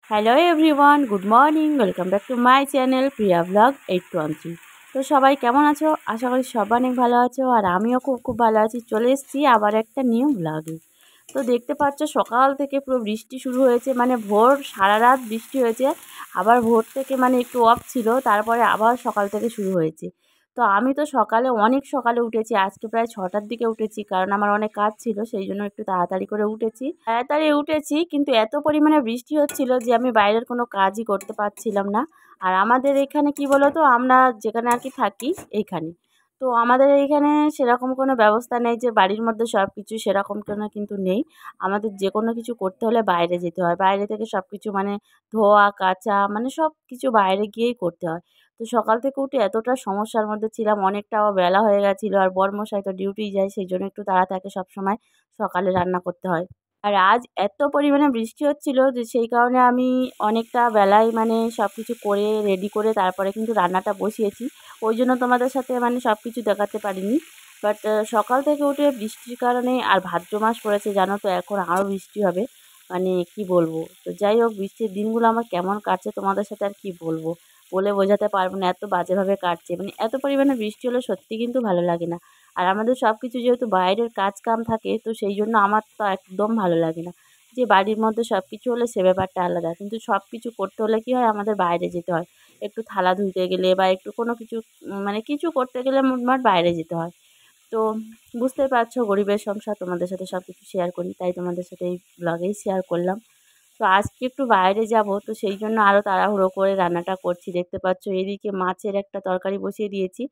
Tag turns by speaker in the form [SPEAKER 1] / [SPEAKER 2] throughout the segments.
[SPEAKER 1] Hello everyone, good morning. Welcome back to my channel Priya blog 813। তো সবাই কেমন আছো? আশা করি সবাই অনেক ভালো আছো, আর আমিও খুব খুব ভালো আছি। চলে এসেছি আবার একটা নিউ ব্লগে। তো দেখতে পাচ্ছ সকাল থেকে পুরো বৃষ্টি শুরু হয়েছে, মানে ভোর সারা রাত বৃষ্টি হয়েছে। আবার ভোর থেকে মানে একটু অফ ছিল, তারপরে আবার সকাল থেকে শুরু হয়েছে। তো আমি তো সকালে অনেক সকালে উঠেছি, আজকে প্রায় 6টার দিকে উঠেছি, কারণ আমার অনেক কাজ ছিল, সেই জন্য একটু তাড়াতাড়ি করে উঠেছি। তাড়াতাড়ি উঠেছি, কিন্তু এত পরিমাণে বৃষ্টি হচ্ছিল যে আমি বাইরের কোনো কাজই করতে পারছিলাম না। আর আমাদের এখানে কি বলো তো, আমরা যেখানে আর কি থাকি এইখানে, তো আমাদের এইখানে সেরকম কোনো ব্যবস্থা নেই যে বাড়ির মধ্যে সব কিছু সেরকম কোনো কিন্তু নেই। আমাদের যে কোনো কিছু করতে হলে বাইরে যেতে হয়, বাইরে থেকে সব কিছু মানে ধোয়া কাচা মানে সব কিছু বাইরে গিয়েই করতে হয়। তো সকাল থেকে উঠে এতটা সমস্যার মধ্যে ছিলাম, অনেকটাও বেলা হয়ে গেছিলো, আর বরমশাই তো ডিউটি যায়, সেই জন্য একটু তাড়া থাকে সবসময়, সকালে রান্না করতে হয়। আর আজ এত পরিমাণে বৃষ্টি হচ্ছিল যে সেই কারণে আমি অনেকটা বেলায় মানে সব কিছু করে রেডি করে তারপরে কিন্তু রান্নাটা বসিয়েছি। ওই জন্য তোমাদের সাথে মানে সব কিছু দেখাতে পারিনি। বাট সকাল থেকে উঠে বৃষ্টির কারণে, আর ভাদ্র মাস পড়েছে জানো তো, এখন আরও বৃষ্টি হবে, মানে কি বলবো। তো যাই হোক, বৃষ্টির দিনগুলো আমার কেমন কাটছে তোমাদের সাথে আর কি বলবো, বলে বোঝাতে পারবো না, এত বাজেভাবে কাটছে। মানে এত পরিমাণে বৃষ্টি হলে সত্যি কিন্তু ভালো লাগে না। আর আমাদের সব কিছু যেহেতু বাইরের কাজ কাম থাকে, তো সেই জন্য আমার তো একদম ভালো লাগে না। যে বাড়ির মধ্যে সব কিছু হলে সে ব্যাপারটা আলাদা, কিন্তু সব কিছু করতে হলে কী হয়, আমাদের বাইরে যেতে হয়। একটু থালা ধুইতে গেলে বা একটু কোনো কিছু মানে কিছু করতে গেলে মোটমাট বাইরে যেতে হয়। তো বুঝতেই পারছো, গরিবের সংসার, তোমাদের সাথে সব কিছু শেয়ার করি, তাই তোমাদের সাথে এই ব্লগেই শেয়ার করলাম। তো আজকে একটু বাইরে যাব, তো সেই জন্য আরও তাড়াহুড়ো করে রান্নাটা করছি। দেখতে পাচ্ছ এদিকে মাছের একটা তরকারি বসিয়ে দিয়েছি,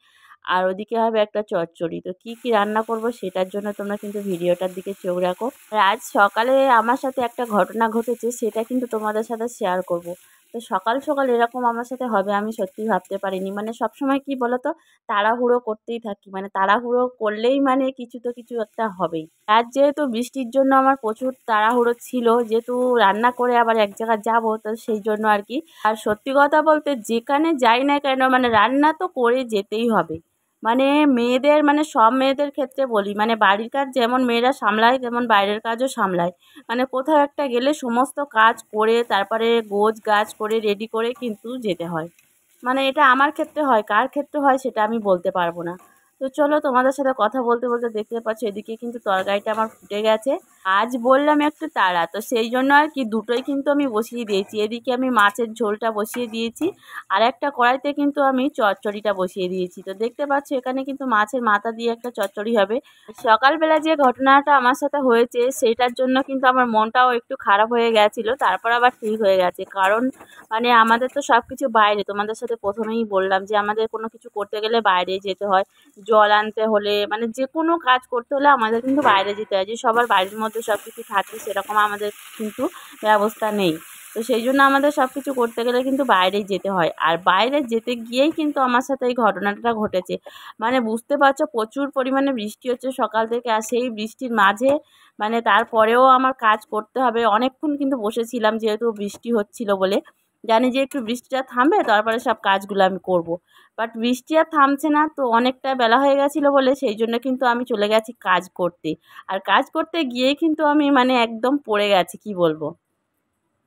[SPEAKER 1] আর ওদিকে হবে একটা চচ্চড়ি। তো কী কী রান্না করব সেটার জন্য তোমরা কিন্তু ভিডিওটার দিকে চোখ রাখো। আর আজ সকালে আমার সাথে একটা ঘটনা ঘটেছে, সেটা কিন্তু তোমাদের সাথে শেয়ার করব। তো সকাল সকাল এরকম আমার সাথে হবে আমি সত্যিই ভাবতে পারিনি। মানে সবসময় কি বলো তো, তাড়াহুড়ো করতেই থাকি, মানে তাড়াহুড়ো করলেই মানে কিছু তো কিছু একটা হবেই। আজ যেহেতু বৃষ্টির জন্য আমার প্রচুর তাড়াহুড়ো ছিল, যেহেতু রান্না করে আবার এক জায়গায় যাব, তো সেই জন্য আর কি। আর সত্যি কথা বলতে যেখানে যাই না কেন, মানে রান্না তো করে যেতেই হবে। মানে মেয়েদের, মানে সব মেয়েদের ক্ষেত্রে বলি, মানে বাড়ির কাজ যেমন মেয়েরা সামলায়, তেমন বাইরের কাজও সামলায়। মানে কোথাও একটা গেলে সমস্ত কাজ করে তারপরে গোছ গাছ করে রেডি করে কিন্তু যেতে হয়। মানে এটা আমার ক্ষেত্রে হয়, কার ক্ষেত্রে হয় সেটা আমি বলতে পারবো না। তো চলো, তোমাদের সাথে কথা বলতে বলতে দেখতে পাচ্ছ এদিকে কিন্তু তরকারিটা আমার ফুটে গেছে। আজ বললাম একটু তাড়া, তো সেই জন্য আর কি দুটোই কিন্তু আমি বসিয়ে দিয়েছি। এদিকে আমি মাছের ঝোলটা বসিয়ে দিয়েছি, আর একটা কড়াইতে কিন্তু আমি চচ্চড়িটা বসিয়ে দিয়েছি। তো দেখতে পাচ্ছ এখানে কিন্তু মাছের মাথা দিয়ে একটা চচ্চড়ি হবে। সকালবেলা যে ঘটনাটা আমার সাথে হয়েছে সেইটার জন্য কিন্তু আমার মনটাও একটু খারাপ হয়ে গেছিলো, তারপর আবার ঠিক হয়ে গেছে। কারণ মানে আমাদের তো সব কিছু বাইরে, তোমাদের সাথে প্রথমেই বললাম যে আমাদের কোনো কিছু করতে গেলে বাইরেই যেতে হয়। জল আনতে হলে, মানে যে কোনো কাজ করতে হলে আমাদের কিন্তু বাইরে যেতে হয়। যে সবার বাড়ির মধ্যে সব কিছু থাকে সেরকম আমাদের কিন্তু ব্যবস্থা নেই। তো সেই জন্য আমাদের সব কিছু করতে গেলে কিন্তু বাইরেই যেতে হয়, আর বাইরে যেতে গিয়েই কিন্তু আমার সাথে এই ঘটনাটা ঘটেছে। মানে বুঝতে পারছো, প্রচুর পরিমাণে বৃষ্টি হচ্ছে সকাল থেকে, আর সেই বৃষ্টির মাঝে মানে তারপরেও আমার কাজ করতে হবে। অনেকক্ষণ কিন্তু বসেছিলাম, যেহেতু বৃষ্টি হচ্ছিল বলে। জানি যে একটু বৃষ্টিটা থামবে তারপরে সব কাজগুলো আমি করব। বাট বৃষ্টি আর থামছে না, তো অনেকটা বেলা হয়ে গেছিলো বলে সেই জন্য কিন্তু আমি চলে গেছি কাজ করতে। আর কাজ করতে গিয়েই কিন্তু আমি মানে একদম পড়ে গেছি, কি বলবো,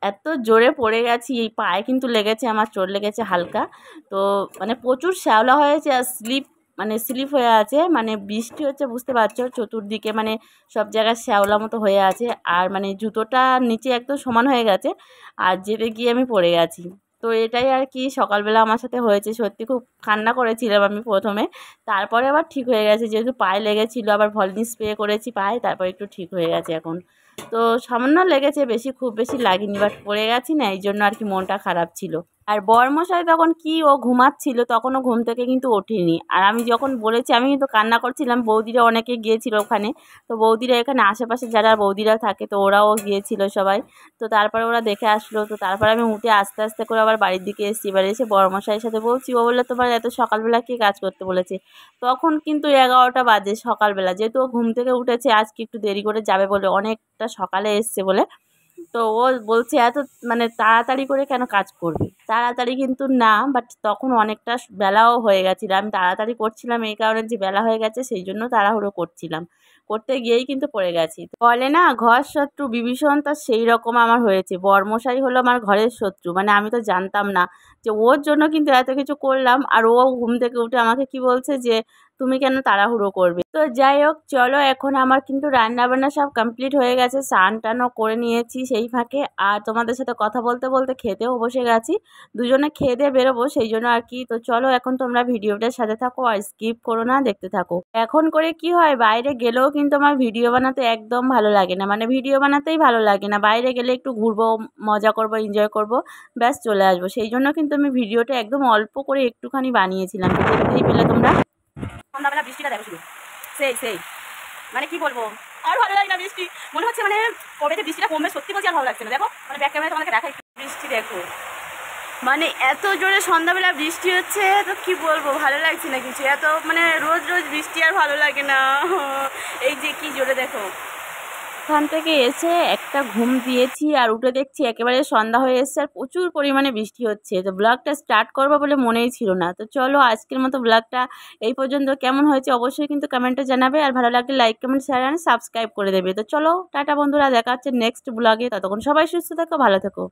[SPEAKER 1] এত জোরে পড়ে গেছি, এই পায়ে কিন্তু লেগেছে, আমার চোট লেগেছে হালকা। তো মানে প্রচুর শ্যাওলা হয়েছে, আর মানে স্লিপ হয়ে আছে, মানে বৃষ্টি হচ্ছে বুঝতে পারছো, চতুর্দিকে মানে সব জায়গায় শ্যাওলা মতো হয়ে আছে। আর মানে জুতোটা নিচে একদম সমান হয়ে গেছে, আর যেতে গিয়ে আমি পড়ে গেছি। তো এটাই আর কি সকালবেলা আমার সাথে হয়েছে। সত্যি খুব কান্না করেছিলাম আমি প্রথমে, তারপরে আবার ঠিক হয়ে গেছে, যেহেতু পায়ে লেগেছিলো, আবার ভলিনি স্প্রে করেছি পায়ে, তারপর একটু ঠিক হয়ে গেছে এখন। তো সামান্য লেগেছে, বেশি খুব বেশি লাগেনি, বাট পড়ে গেছি না, এই জন্য আর কি মনটা খারাপ ছিল। আর বরমশাই তখন কি ও ঘুমাচ্ছিল, তখনও ঘুম থেকে কিন্তু ওঠেনি। আর আমি যখন বলেছি, আমি কিন্তু কান্না করছিলাম, বৌদিরা অনেকে গিয়েছিল ওখানে। তো বৌদিরা এখানে আশেপাশে যারা বৌদিরা থাকে, তো ওরাও গিয়েছিল সবাই। তো তারপরে ওরা দেখে আসলো, তো তারপরে আমি উঠে আস্তে আস্তে করে আবার বাড়ির দিকে এসেছি। এবার এসে বরমশাইয়ের সাথে বলছি, ও বললো তোমার এত সকালবেলা কে কাজ করতে বলেছে। তখন কিন্তু 11টা বাজে সকালবেলা, যেহেতু ও ঘুম থেকে উঠেছে আজকে একটু দেরি করে যাবে বলে, অনেকটা সকালে এসছে বলে। তো ও বলছে এত মানে তাড়াতাড়ি করে কেন কাজ করবি, তাড়াতাড়ি কিন্তু না, বাট তখন অনেকটা বেলাও হয়ে গেছিলো। আমি তাড়াতাড়ি করছিলাম এই কারণে যে বেলা হয়ে গেছে সেই জন্য তাড়াহুড়ো করছিলাম। করতে গিয়েই কিন্তু পড়ে গেছি। বলে না ঘর শত্রু বিভীষণ, তা সেই রকম আমার হয়েছে। বরমশাই হলো আমার ঘরের শত্রু, মানে আমি তো জানতাম না যে ওর জন্য কিন্তু এত কিছু করলাম, আর ও ঘুম থেকে উঠে আমাকে কি বলছে যে তুমি কেন তাড়াহুড়ো করবে। তো যাই হোক, চলো এখন আমার কিন্তু রান্না বান্না সব কমপ্লিট হয়ে গেছে, স্নান টানও করে নিয়েছি সেই ফাঁকে, আর তোমাদের সাথে কথা বলতে বলতে খেতেও বসে গেছি। দুজনে খেয়ে দিয়ে বেরোবো সেই জন্য আর কি। তো চলো এখন তোমরা ভিডিওটার সাথে থাকো আর স্কিপ করো না, দেখতে থাকো। এখন করে কি হয়, বাইরে গেলেও কিন্তু আমার ভিডিও বানাতে একদম ভালো লাগে না, মানে ভিডিও বানাতেই ভালো লাগে না। বাইরে গেলে একটু ঘুরবো, মজা করবো, এনজয় করবো, ব্যাস চলে আসবো। সেই জন্য কিন্তু আমি ভিডিওটা একদম অল্প করে একটুখানি বানিয়েছিলাম, তো দেখতেই পেলে তোমরা। সন্ধ্যাবেলা বৃষ্টিটা দেখো শুধু, সেই সেই মানে কি বলবো, আর ভালো লাগে না বৃষ্টি। মনে হচ্ছে মানে কবে যে বৃষ্টিটা কমবে, সত্যি বলছি আর ভালো লাগছে না। দেখো মানে ব্যাক ক্যামেরা তোমাকে দেখাই, বৃষ্টি দেখো, মানে এত জোরে সন্ধ্যাবেলা বৃষ্টি হচ্ছে, তো কি বলবো, ভালো লাগছে না কিছু। এত মানে রোজ রোজ বৃষ্টি আর ভালো লাগে না। এই যে কি জোরে দেখো। ওখান থেকে এসে একটা ঘুম দিয়েছি, আর উঠে দেখছি একেবারে সন্ধ্যা হয়ে এসছে আর প্রচুর পরিমাণে বৃষ্টি হচ্ছে। তো ব্লগটা স্টার্ট করবো বলে মনেই ছিল না। তো চলো আজকের মতো ব্লগটা এই পর্যন্ত। কেমন হয়েছে অবশ্যই কিন্তু কমেন্টে জানাবে, আর ভালো লাগলে লাইক কমেন্ট শেয়ার আর সাবস্ক্রাইব করে দেবে। তো চলো টাটা বন্ধুরা, দেখা হচ্ছে নেক্সট ব্লগে। ততক্ষণ সবাই সুস্থ থেকো, ভালো থেকো।